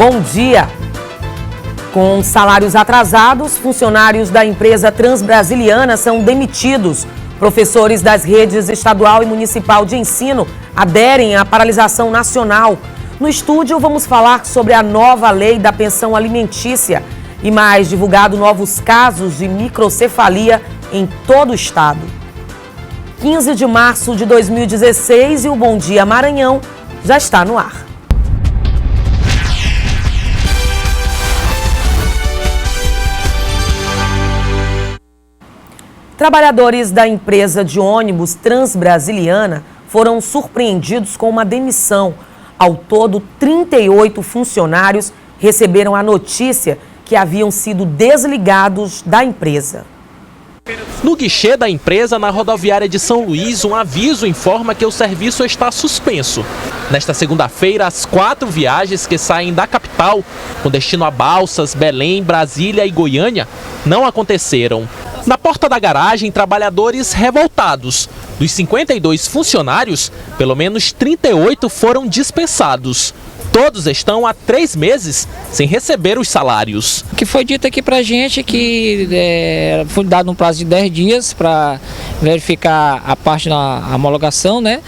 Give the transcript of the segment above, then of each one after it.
Bom dia! Com salários atrasados, funcionários da empresa Transbrasiliana são demitidos. Professores das redes estadual e municipal de ensino aderem à paralisação nacional. No estúdio, vamos falar sobre a nova lei da pensão alimentícia e mais divulgado novos casos de microcefalia em todo o estado. 15 de março de 2016 e o Bom Dia Maranhão já está no ar. Trabalhadores da empresa de ônibus Transbrasiliana foram surpreendidos com uma demissão. Ao todo, 38 funcionários receberam a notícia que haviam sido desligados da empresa. No guichê da empresa, na rodoviária de São Luís, um aviso informa que o serviço está suspenso. Nesta segunda-feira, as 4 viagens que saem da capital, com destino a Balsas, Belém, Brasília e Goiânia, não aconteceram. Na porta da garagem, trabalhadores revoltados. Dos 52 funcionários, pelo menos 38 foram dispensados. Todos estão há 3 meses sem receber os salários. O que foi dito aqui pra gente que foi dado um prazo de 10 dias para verificar a parte da homologação, né?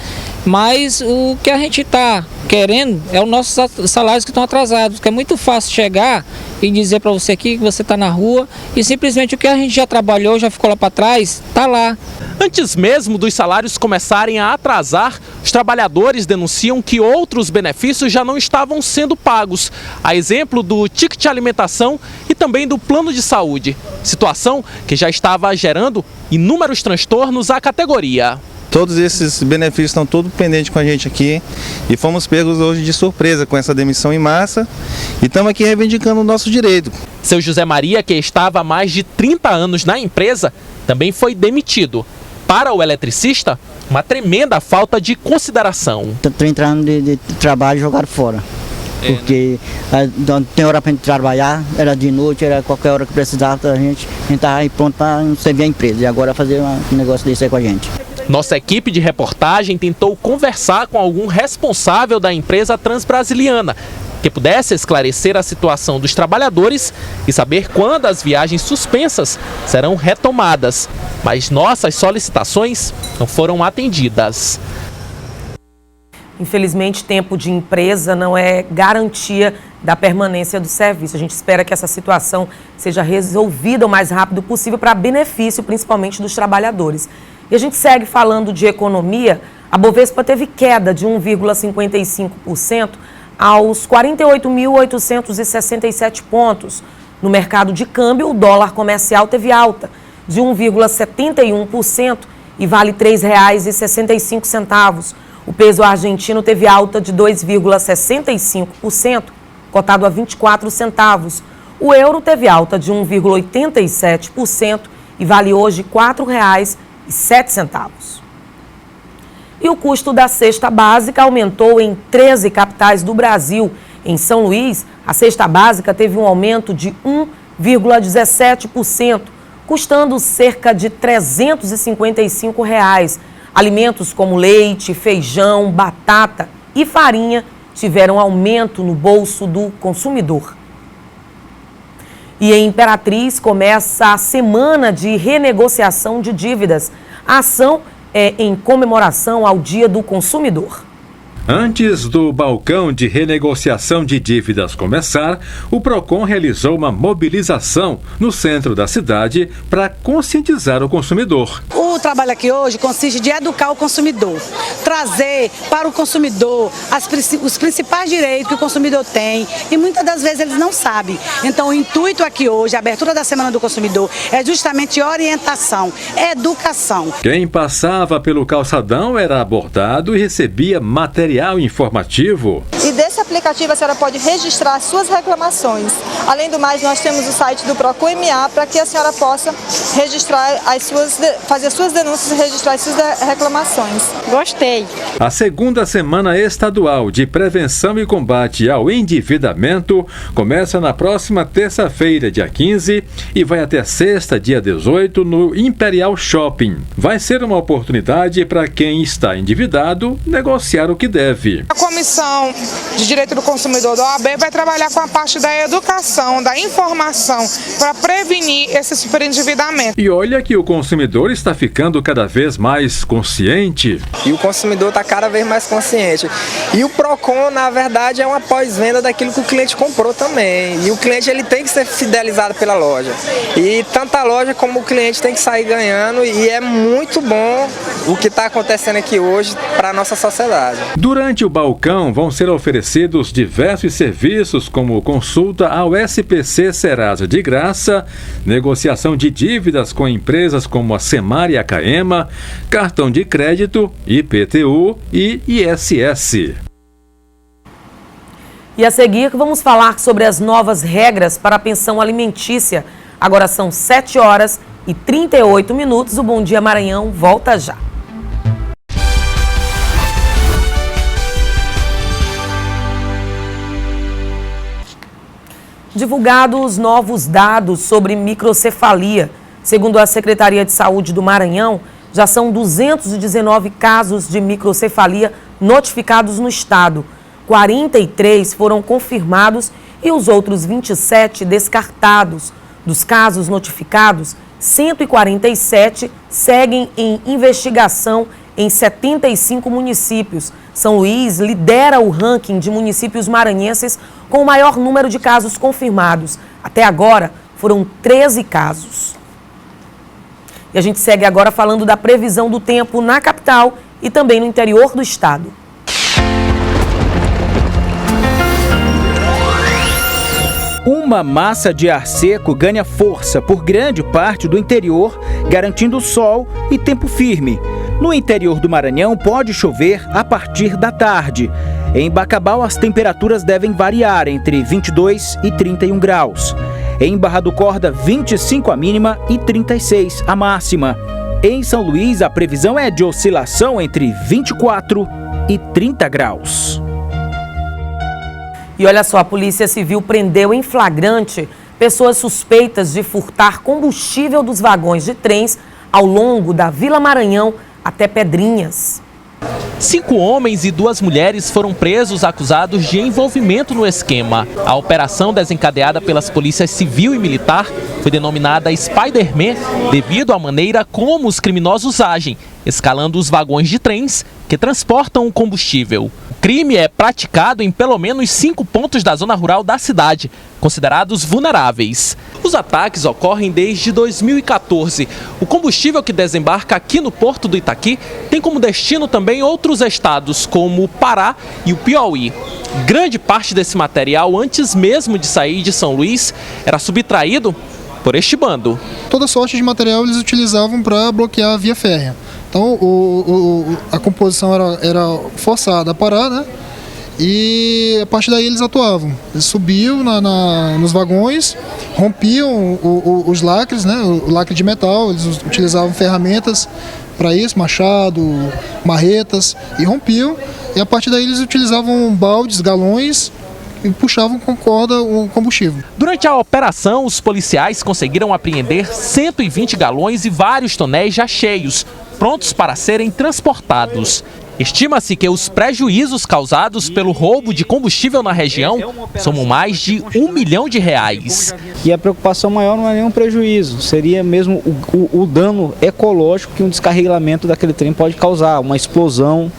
Mas o que a gente está querendo é os nossos salários que estão atrasados, que é muito fácil chegar e dizer para você aqui que você está na rua e simplesmente o que a gente já trabalhou, já ficou lá para trás, está lá. Antes mesmo dos salários começarem a atrasar, os trabalhadores denunciam que outros benefícios já não estavam sendo pagos, a exemplo do ticket alimentação e também do plano de saúde, situação que já estava gerando inúmeros transtornos à categoria. Todos esses benefícios estão todos pendentes com a gente aqui e fomos pegos hoje de surpresa com essa demissão em massa e estamos aqui reivindicando o nosso direito. Seu José Maria, que estava há mais de 30 anos na empresa, também foi demitido. Para o eletricista, uma tremenda falta de consideração. Estou entrando de trabalho e jogaram fora. Porque não tem hora para a gente trabalhar, era de noite, era qualquer hora que precisava, a gente estava aí pronto para servir a empresa e agora fazer um negócio desse aí com a gente. Nossa equipe de reportagem tentou conversar com algum responsável da empresa Transbrasiliana que pudesse esclarecer a situação dos trabalhadores e saber quando as viagens suspensas serão retomadas. Mas nossas solicitações não foram atendidas. Infelizmente, tempo de empresa não é garantia da permanência do serviço. A gente espera que essa situação seja resolvida o mais rápido possível para benefício, principalmente dos trabalhadores. E a gente segue falando de economia. A Bovespa teve queda de 1,55% aos 48.867 pontos. No mercado de câmbio, o dólar comercial teve alta de 1,71% e vale R$ 3,65. O peso argentino teve alta de 2,65%, cotado a 24 centavos. O euro teve alta de 1,87% e vale hoje R$ 4,07. E o custo da cesta básica aumentou em 13 capitais do Brasil. Em São Luís, a cesta básica teve um aumento de 1,17%, custando cerca de R$ 355. Alimentos como leite, feijão, batata e farinha tiveram aumento no bolso do consumidor. E em Imperatriz começa a semana de renegociação de dívidas. A ação é em comemoração ao Dia do Consumidor. Antes do balcão de renegociação de dívidas começar, o PROCON realizou uma mobilização no centro da cidade para conscientizar o consumidor. O trabalho aqui hoje consiste de educar o consumidor, trazer para o consumidor os principais direitos que o consumidor tem e muitas das vezes eles não sabem. Então o intuito aqui hoje, a abertura da Semana do Consumidor, é justamente orientação, educação. Quem passava pelo calçadão era abordado e recebia material informativo. E desse aplicativo a senhora pode registrar suas reclamações. Além do mais, nós temos o site do PROCON MA para que a senhora possa registrar fazer suas denúncias e registrar as suas reclamações. Gostei. A segunda semana estadual de prevenção e combate ao endividamento começa na próxima terça-feira, dia 15, e vai até sexta, dia 18, no Imperial Shopping. Vai ser uma oportunidade para quem está endividado negociar o que deve. A Comissão de Direitos Direito do Consumidor da OAB vai trabalhar com a parte da educação, da informação, para prevenir esse superendividamento. E olha que o consumidor está ficando cada vez mais consciente. E o consumidor está cada vez mais consciente. E o Procon, na verdade, é uma pós-venda daquilo que o cliente comprou também. E o cliente ele tem que ser fidelizado pela loja. E tanto a loja como o cliente tem que sair ganhando. E é muito bom o que está acontecendo aqui hoje para a nossa sociedade. Durante o balcão vão ser oferecidos diversos serviços como consulta ao SPC Serasa de graça, negociação de dívidas com empresas como a Semar e a Caema, cartão de crédito, IPTU e ISS. E a seguir vamos falar sobre as novas regras para a pensão alimentícia. Agora são 7h38. O Bom Dia Maranhão volta já. Divulgados novos dados sobre microcefalia. Segundo a Secretaria de Saúde do Maranhão, já são 219 casos de microcefalia notificados no estado. 43 foram confirmados e os outros 27 descartados. Dos casos notificados, 147 seguem em investigação em 75 municípios. São Luís lidera o ranking de municípios maranhenses com o maior número de casos confirmados. Até agora, foram 13 casos. E a gente segue agora falando da previsão do tempo na capital e também no interior do estado. Uma massa de ar seco ganha força por grande parte do interior, garantindo sol e tempo firme. No interior do Maranhão pode chover a partir da tarde. Em Bacabal as temperaturas devem variar entre 22 e 31 graus. Em Barra do Corda, 25 a mínima e 36 a máxima. Em São Luís, a previsão é de oscilação entre 24 e 30 graus. E olha só, a Polícia Civil prendeu em flagrante pessoas suspeitas de furtar combustível dos vagões de trens ao longo da Vila Maranhão até Pedrinhas. 5 homens e 2 mulheres foram presos acusados de envolvimento no esquema. A operação desencadeada pelas polícias civil e militar foi denominada Spider-Man devido à maneira como os criminosos agem, escalando os vagões de trens que transportam o combustível. O crime é praticado em pelo menos 5 pontos da zona rural da cidade, considerados vulneráveis. Os ataques ocorrem desde 2014. O combustível que desembarca aqui no Porto do Itaqui tem como destino também outros estados, como o Pará e o Piauí. Grande parte desse material, antes mesmo de sair de São Luís, era subtraído por este bando. Toda sorte de material eles utilizavam para bloquear a via férrea. Então a composição era forçada a parar, né? E a partir daí eles atuavam. Eles subiam nos vagões, rompiam os lacres, né? O lacre de metal, eles utilizavam ferramentas para isso, machado, marretas, e rompiam. E a partir daí eles utilizavam baldes, galões, e puxavam com corda o combustível. Durante a operação, os policiais conseguiram apreender 120 galões e vários tonéis já cheios, prontos para serem transportados. Estima-se que os prejuízos causados pelo roubo de combustível na região somam mais de R$1 milhão. E a preocupação maior não é nenhum prejuízo, seria mesmo o dano ecológico que um descarrilamento daquele trem pode causar, uma explosão,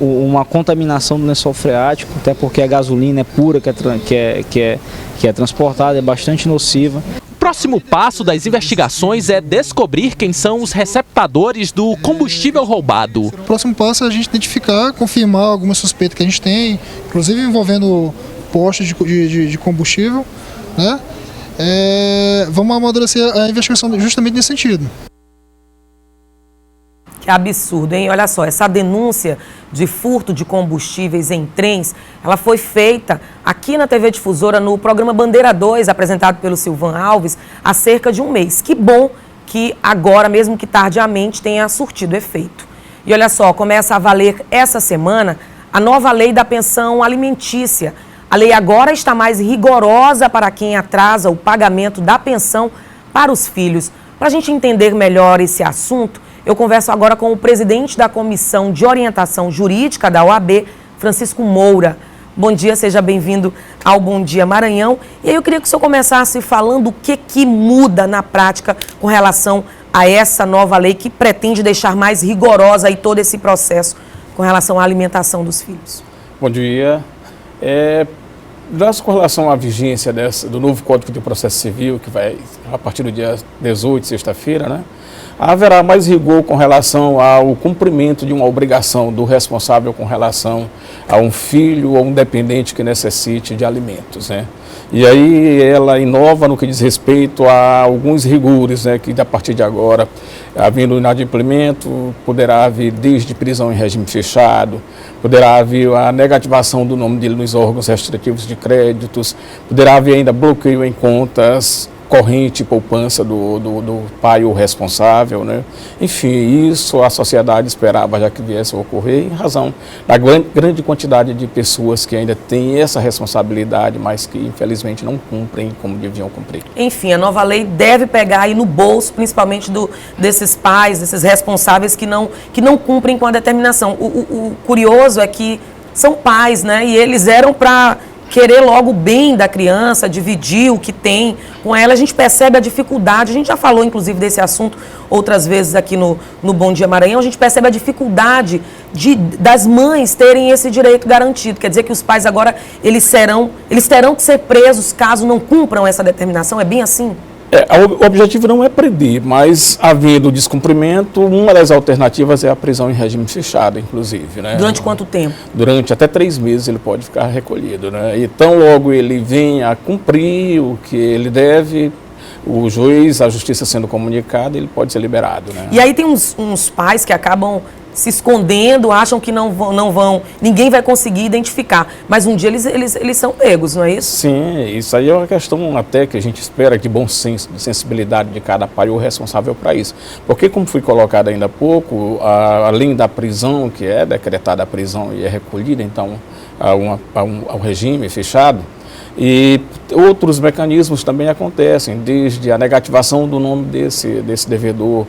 uma contaminação do lençol freático, até porque a gasolina é pura que é transportada, é bastante nociva. O próximo passo das investigações é descobrir quem são os receptadores do combustível roubado. O próximo passo é a gente identificar, confirmar alguma suspeita que a gente tem, inclusive envolvendo postos de combustível, né? Vamos amadurecer a investigação justamente nesse sentido. Que absurdo, hein? Olha só, essa denúncia de furto de combustíveis em trens, ela foi feita aqui na TV Difusora no programa Bandeira 2, apresentado pelo Silvan Alves, há cerca de um mês. Que bom que agora, mesmo que tardiamente, tenha surtido efeito. E olha só, começa a valer essa semana a nova lei da pensão alimentícia. A lei agora está mais rigorosa para quem atrasa o pagamento da pensão para os filhos. Para a gente entender melhor esse assunto, eu converso agora com o presidente da Comissão de Orientação Jurídica da OAB, Francisco Moura. Bom dia, seja bem-vindo ao Bom Dia Maranhão. E aí eu queria que o senhor começasse falando o que muda na prática com relação a essa nova lei que pretende deixar mais rigorosa aí todo esse processo com relação à alimentação dos filhos. Bom dia. Com relação à vigência do novo Código de Processo Civil, que vai a partir do dia 18, sexta-feira, né? Haverá mais rigor com relação ao cumprimento de uma obrigação do responsável com relação a um filho ou um dependente que necessite de alimentos, né? E aí ela inova no que diz respeito a alguns rigores, né, que a partir de agora, havendo inadimplemento, poderá haver desde prisão em regime fechado, poderá haver a negativação do nome dele nos órgãos restritivos de créditos, poderá haver ainda bloqueio em contas corrente e poupança do pai ou responsável, né? Enfim, isso a sociedade esperava já que viesse a ocorrer em razão da grande quantidade de pessoas que ainda têm essa responsabilidade, mas que infelizmente não cumprem como deviam cumprir. Enfim, a nova lei deve pegar aí no bolso, principalmente desses pais, desses responsáveis que não cumprem com a determinação. O curioso é que são pais, né? E eles eram para querer logo o bem da criança, dividir o que tem com ela. A gente percebe a dificuldade, a gente já falou inclusive desse assunto outras vezes aqui no Bom Dia Maranhão, a gente percebe a dificuldade das mães terem esse direito garantido. Quer dizer que os pais agora, eles terão que ser presos caso não cumpram essa determinação, é bem assim? O objetivo não é prender, mas havendo descumprimento, uma das alternativas é a prisão em regime fechado, inclusive, né? Durante quanto tempo? Durante até 3 meses ele pode ficar recolhido, né? E tão logo ele venha a cumprir o que ele deve, o juiz, a justiça sendo comunicada, ele pode ser liberado, né? E aí tem uns pais que acabam se escondendo, acham que ninguém vai conseguir identificar. Mas um dia eles são pegos, não é isso? Sim, isso aí é uma questão até que a gente espera de bom senso, de sensibilidade de cada pai ou responsável para isso. Porque, como foi colocado ainda há pouco, além da prisão, que é decretada a prisão e é recolhida, então, ao regime fechado, e outros mecanismos também acontecem, desde a negativação do nome desse devedor,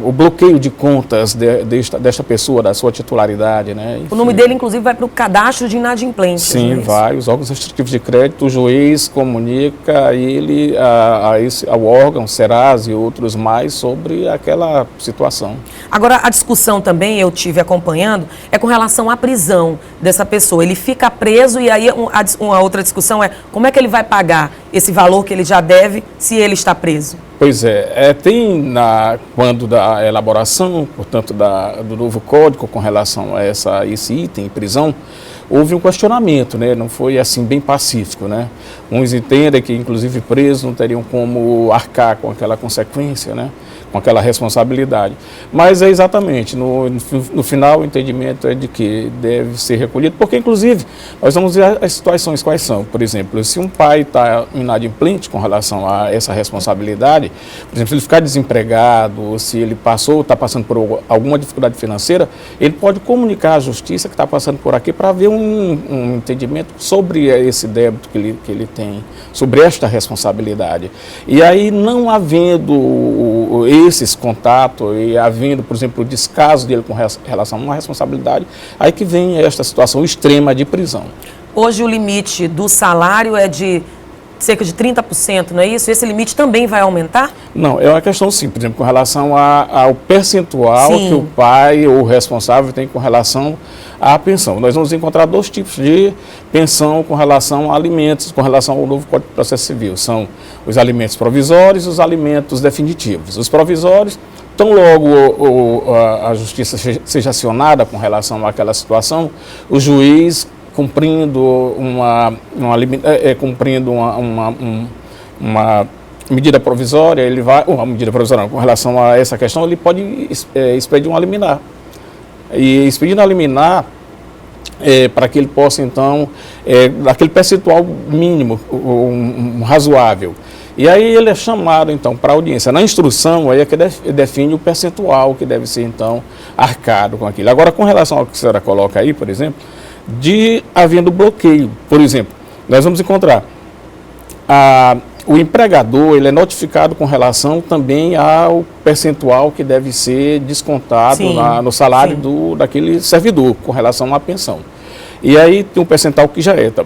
o bloqueio de contas desta pessoa, da sua titularidade, né? Enfim. O nome dele, inclusive, vai para o cadastro de inadimplentes. Sim, vai. Os órgãos restritivos de crédito, o juiz comunica ele ao órgão, Serasa e outros mais, sobre aquela situação. Agora, a discussão também, eu tive acompanhando, é com relação à prisão dessa pessoa. Ele fica preso e aí uma outra discussão é como é que ele vai pagar esse valor que ele já deve se ele está preso? Pois tem quando da elaboração, portanto, do novo código com relação a esse item, prisão, houve um questionamento, né? Não foi assim bem pacífico, né? Uns entendem que, inclusive, presos não teriam como arcar com aquela consequência, né? Com aquela responsabilidade. Mas é exatamente, no final, o entendimento é de que deve ser recolhido, porque, inclusive, nós vamos ver as situações quais são. Por exemplo, se um pai está inadimplente com relação a essa responsabilidade, por exemplo, se ele ficar desempregado, se ele está passando por alguma dificuldade financeira, ele pode comunicar à justiça que está passando por aqui para ver um entendimento sobre esse débito que ele tem, sobre esta responsabilidade. E aí, não havendo esses contatos e havendo, por exemplo, o descaso dele com relação a uma responsabilidade, aí que vem esta situação extrema de prisão. Hoje o limite do salário é de cerca de 30%, não é isso? Esse limite também vai aumentar? Não, é uma questão sim, por exemplo, com relação ao percentual sim, que o pai ou o responsável tem com relação à pensão. Nós vamos encontrar 2 tipos de pensão com relação a alimentos, com relação ao novo Código de Processo Civil. São os alimentos provisórios e os alimentos definitivos. Os provisórios, tão logo a justiça seja acionada com relação àquela situação, o juiz cumprindo uma medida provisória, ele vai, uma medida provisória não, com relação a essa questão, ele pode expedir uma liminar. E expedindo a liminar, para que ele possa, então, daquele percentual mínimo, razoável. E aí ele é chamado, então, para a audiência. Na instrução, aí é que define o percentual que deve ser, então, arcado com aquilo. Agora, com relação ao que a senhora coloca aí, por exemplo, havendo bloqueio, por exemplo, nós vamos encontrar o empregador, ele é notificado com relação também ao percentual que deve ser descontado no salário daquele servidor, com relação à pensão. E aí tem um percentual que já é. Tá?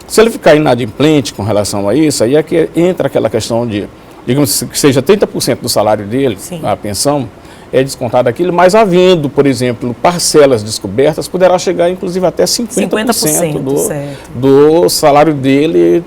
Se ele ficar inadimplente com relação a isso, aí é que entra aquela questão de, digamos que seja 30% do salário dele, sim, a pensão, é descontada aquilo, mas havendo, por exemplo, parcelas descobertas, poderá chegar inclusive até 50% do salário dele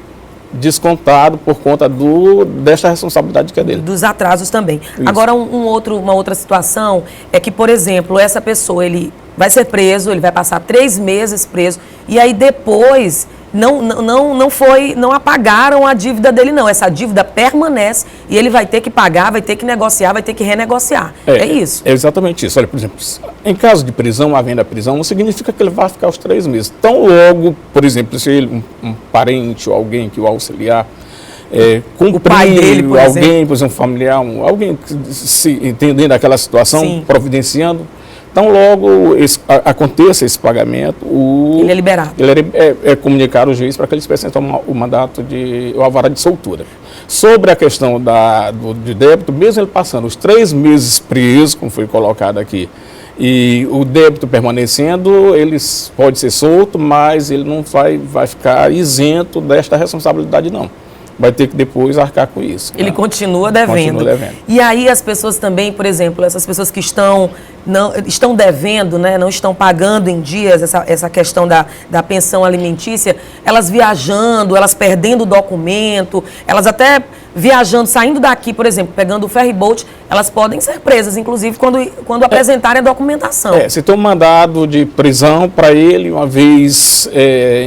descontado por conta desta responsabilidade que é dele. Dos atrasos também. Isso. Agora, uma outra situação é que, por exemplo, essa pessoa, ele vai ser preso, ele vai passar 3 meses preso, e aí depois não apagaram a dívida dele, não. Essa dívida permanece e ele vai ter que pagar, vai ter que negociar, vai ter que renegociar. É isso. É exatamente isso. Olha, por exemplo, em caso de prisão, havendo a prisão, não significa que ele vai ficar os 3 meses. Então, logo, por exemplo, se ele, um parente ou alguém que o auxiliar, cumprir, o pai dele, por exemplo, um familiar, alguém se entendendo aquela situação, sim, providenciando. Então, logo aconteça esse pagamento, ele é liberado. Ele é comunicar ao juiz para que ele expresse o mandato o alvará de soltura. Sobre a questão de débito, mesmo ele passando os 3 meses preso, como foi colocado aqui, e o débito permanecendo, ele pode ser solto, mas ele não vai ficar isento desta responsabilidade, não. Vai ter que depois arcar com isso. Ele continua devendo. Continua devendo. E aí as pessoas também, por exemplo, essas pessoas que estão devendo, né, não estão pagando em dias essa questão da pensão alimentícia, elas viajando, elas perdendo o documento, elas até viajando, saindo daqui, por exemplo, pegando o ferryboat, elas podem ser presas, inclusive, quando apresentarem a documentação. Se tem um mandado de prisão para ele, uma vez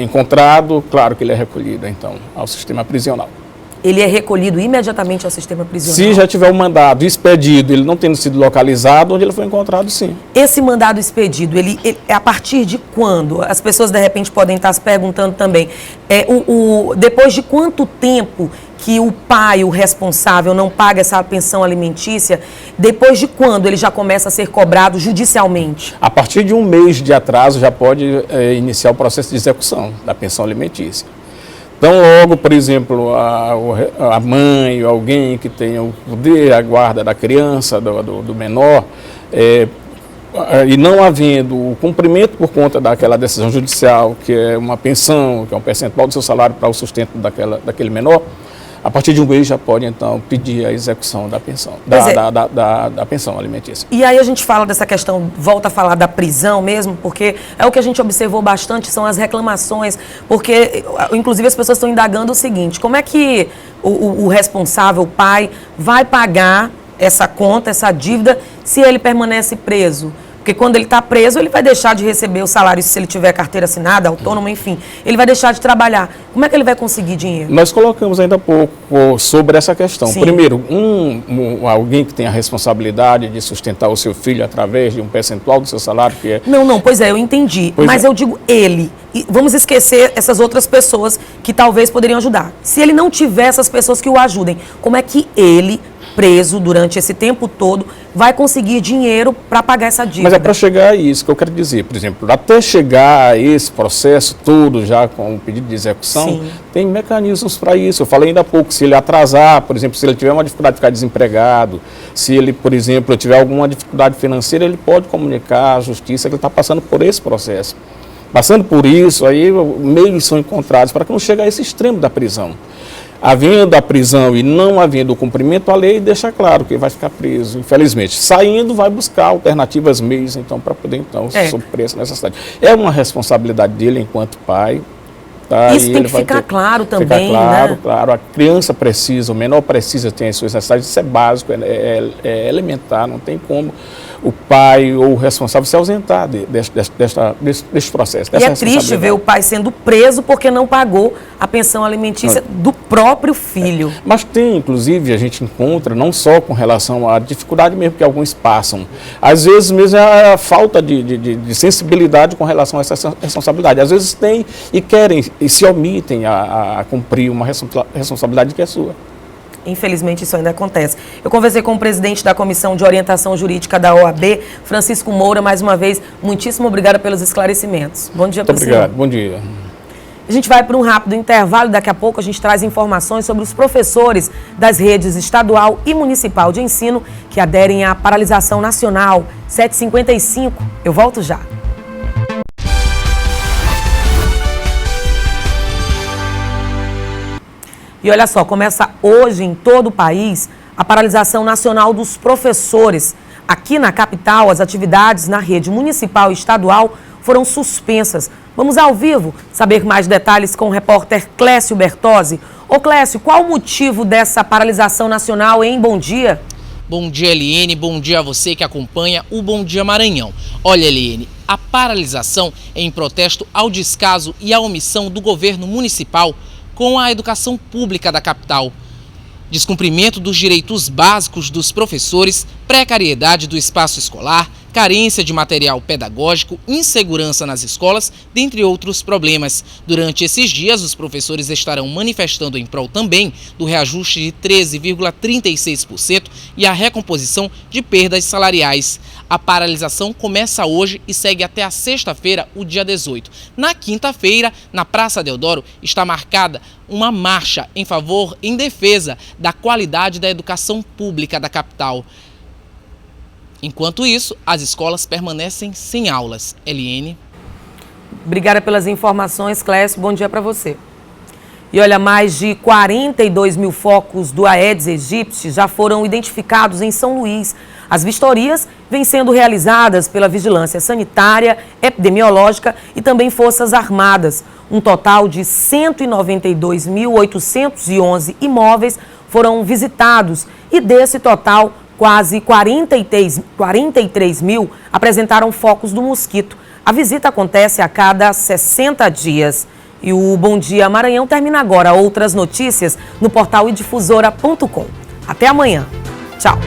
encontrado, claro que ele é recolhido, então, ao sistema prisional. Ele é recolhido imediatamente ao sistema prisional? Se já tiver um mandado expedido, ele não tendo sido localizado, onde ele foi encontrado, sim. Esse mandado expedido, ele é a partir de quando? As pessoas, de repente, podem estar se perguntando também. Depois de quanto tempo que o pai, o responsável, não paga essa pensão alimentícia, depois de quando ele já começa a ser cobrado judicialmente? A partir de 1 mês de atraso já pode iniciar o processo de execução da pensão alimentícia. Então, logo, por exemplo, a mãe ou alguém que tenha o poder, a guarda da criança, do menor, e não havendo o cumprimento por conta daquela decisão judicial, que é uma pensão, que é um percentual do seu salário para o sustento daquele menor, a partir de 1 mês já pode, então, pedir a execução da pensão, da pensão alimentícia. E aí a gente fala dessa questão, volta a falar da prisão mesmo, porque é o que a gente observou bastante, são as reclamações, porque, inclusive, as pessoas estão indagando o seguinte, como é que o responsável, o pai, vai pagar essa conta, essa dívida, se ele permanece preso? Porque quando ele está preso, ele vai deixar de receber o salário, se ele tiver carteira assinada, autônomo, enfim. Ele vai deixar de trabalhar. Como é que ele vai conseguir dinheiro? Nós colocamos ainda pouco sobre essa questão. Sim. Primeiro, alguém que tem a responsabilidade de sustentar o seu filho através de um percentual do seu salário, que é... Não, pois é, eu entendi. Mas eu digo ele. E vamos esquecer essas outras pessoas que talvez poderiam ajudar. Se ele não tiver essas pessoas que o ajudem, como é que ele, preso durante esse tempo todo, vai conseguir dinheiro para pagar essa dívida? Mas é para chegar a isso que eu quero dizer. Por exemplo, até chegar a esse processo todo, já com o pedido de execução, sim, tem mecanismos para isso. Eu falei ainda há pouco, se ele atrasar, por exemplo, se ele tiver uma dificuldade de ficar desempregado, se ele, por exemplo, tiver alguma dificuldade financeira, ele pode comunicar à justiça que ele está passando por esse processo. Passando por isso, aí meios são encontrados para que não chegue a esse extremo da prisão. Havendo a prisão e não havendo o cumprimento, a lei deixa claro que vai ficar preso, infelizmente. Saindo, vai buscar alternativas, meios, então, para poder, então, suprir essa necessidade. É uma responsabilidade dele enquanto pai. Tá? Isso tem que ficar claro também, né? Claro. A criança precisa, o menor precisa ter as suas necessidades, isso é básico, é elementar, não tem como o pai ou o responsável se ausentar deste processo. E é triste ver o pai sendo preso porque não pagou a pensão alimentícia do próprio filho. Mas tem, inclusive, a gente encontra, não só com relação à dificuldade mesmo que alguns passam, às vezes mesmo é a falta de sensibilidade com relação a essa responsabilidade. Às vezes tem e querem e se omitem a cumprir uma responsabilidade que é sua. Infelizmente, isso ainda acontece. Eu conversei com o presidente da Comissão de Orientação Jurídica da OAB, Francisco Moura, mais uma vez, muitíssimo obrigada pelos esclarecimentos. Bom dia para o senhor. Obrigado, bom dia. A gente vai para um rápido intervalo, daqui a pouco a gente traz informações sobre os professores das redes estadual e municipal de ensino que aderem à paralisação nacional. 7h55, eu volto já. E olha só, começa hoje em todo o país a paralisação nacional dos professores. Aqui na capital, as atividades na rede municipal e estadual foram suspensas. Vamos ao vivo saber mais detalhes com o repórter Clécio Bertozzi. Ô Clécio, qual o motivo dessa paralisação nacional, hein? Bom dia. Bom dia, Eliene. Bom dia a você que acompanha o Bom Dia Maranhão. Olha, Eliene, a paralisação é em protesto ao descaso e à omissão do governo municipal com a educação pública da capital. Descumprimento dos direitos básicos dos professores, precariedade do espaço escolar, carência de material pedagógico, insegurança nas escolas, dentre outros problemas. Durante esses dias, os professores estarão manifestando em prol também do reajuste de 13,36% e a recomposição de perdas salariais. A paralisação começa hoje e segue até a sexta-feira, o dia 18. Na quinta-feira, na Praça Deodoro, está marcada uma marcha em defesa da qualidade da educação pública da capital. Enquanto isso, as escolas permanecem sem aulas. Eliene. Obrigada pelas informações, Clécio. Bom dia para você. E olha, mais de 42 mil focos do Aedes aegypti já foram identificados em São Luís. As vistorias vêm sendo realizadas pela Vigilância Sanitária, Epidemiológica e também Forças Armadas. Um total de 192.811 imóveis foram visitados e desse total, quase 43 mil apresentaram focos do mosquito. A visita acontece a cada 60 dias. E o Bom Dia Maranhão termina agora. Outras notícias no portal idifusora.com. Até amanhã. Tchau.